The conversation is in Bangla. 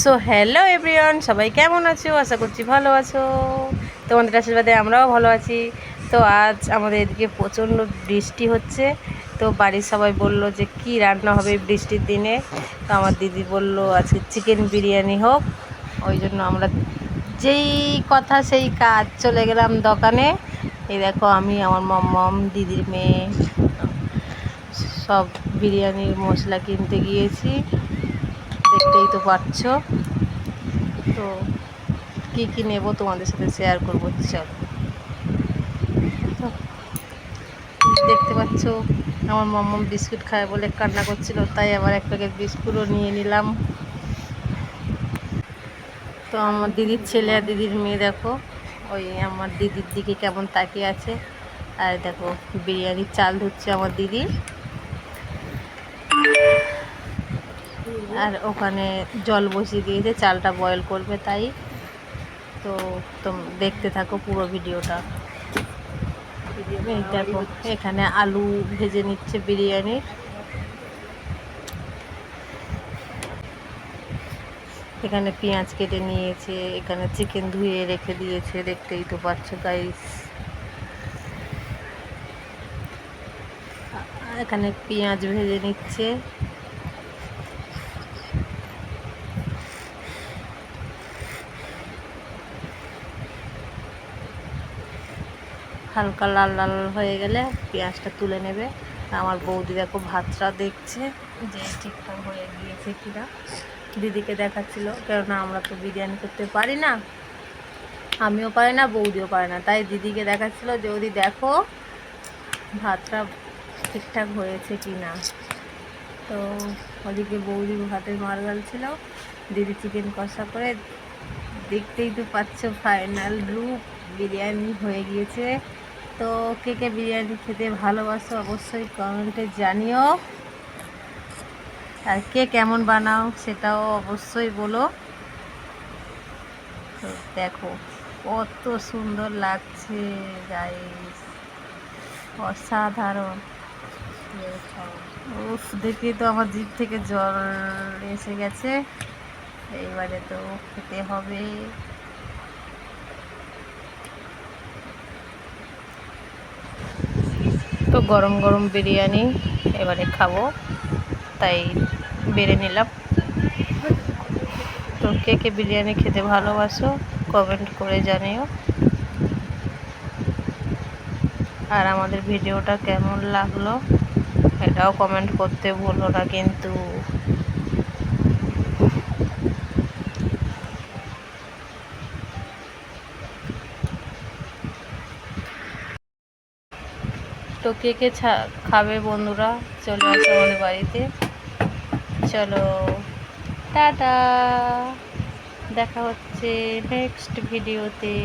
সো হ্যালো এভরিওয়ান, সবাই কেমন আছো? আশা করছি ভালো আছো। তোমাদের আশীর্বাদে আমরাও ভালো আছি। তো আজ আমাদের এদিকে প্রচণ্ড বৃষ্টি হচ্ছে। তো বাড়ির সবাই বলল যে কি রান্না হবে বৃষ্টির দিনে। তো আমার দিদি বলল আজকে চিকেন বিরিয়ানি হোক। ওই জন্য আমরা যেই কথা সেই কাজ, চলে গেলাম দোকানে। এই দেখো, আমি, আমার মম, দিদির মেয়ে সব বিরিয়ানির মশলা কিনতে গিয়েছি। দেখতেই তো পাচ্ছ। তো কী কী নেবো তোমাদের সাথে শেয়ার করবো। চলো, তো দেখতে পাচ্ছ আমার মাম্মাম বিস্কুট খায় বলে কান্না করছিল, তাই আবার এক প্যাকেট বিস্কুটও নিয়ে নিলাম। তো আমার দিদির ছেলে আর দিদির মেয়ে দেখো, ওই আমার দিদির দিকে কেমন তাকিয়ে আছে। আর দেখো, বিরিয়ানির চাল ধুচ্ছে আমার দিদি, আর ওখানে জল বসিয়ে দিয়েছে, চালটা বয়েল করবে। তাই তো দেখতে থাকো পুরো ভিডিওটা। দেখো, এখানে আলু ভেজে নিচ্ছে বিরিয়ানির। এখানে পেঁয়াজ কেটে নিয়েছে, এখানে চিকেন ধুয়ে রেখে দিয়েছে, দেখতেই তো পাচ্ছ গাইস। এখানে পেঁয়াজ ভেজে নিচ্ছে। হালকা লাল লাল হয়ে গেলে পেঁয়াজটা তুলে নেবে। আমার বৌদি দেখো ভাতটা দেখছে যে ঠিকঠাক হয়ে গিয়েছে কিনা। দিদিকে দেখাচ্ছিল, কেননা আমরা তো বিরিয়ানি করতে পারি না, আমিও পারি না, বৌদিও পারে না। তাই দিদিকে দেখাচ্ছিল যে ওদি দেখো ভাতটা ঠিকঠাক হয়েছে কি না। তো ওদিকে বৌদি ভাতের মার গালছিল, দিদি চিকেন কষা করে। দেখতেই তো পাচ্ছ ফাইনাল রূপ, বিরিয়ানি হয়ে গিয়েছে। তো কে কে বিরিয়ানি খেতে ভালোবাসো অবশ্যই কমেন্টে জানিও, আর কে কেমন বানাও সেটাও অবশ্যই বলো। তো দেখো কত সুন্দর লাগছে গাইস, অসাধারণ। উফ, দেখি তো আমার জিভ থেকে জল এসে গেছে। এইবারে তো খেতে হবে। তো গরম গরম বিরিয়ানি এবারে খাবো, তাই বেড়ে নিলাম। তো কে কে বিরিয়ানি খেতে ভালোবাসো কমেন্ট করে জানিও, আর আমাদের ভিডিওটা কেমন লাগলো এটাও কমেন্ট করতে ভুলো না কিন্তু। তো কে কে খাবে বন্ধুরা, চলে আসো আমাদের বাড়িতে। চলো, টাটা, দেখা হচ্ছে নেক্সট ভিডিওতে।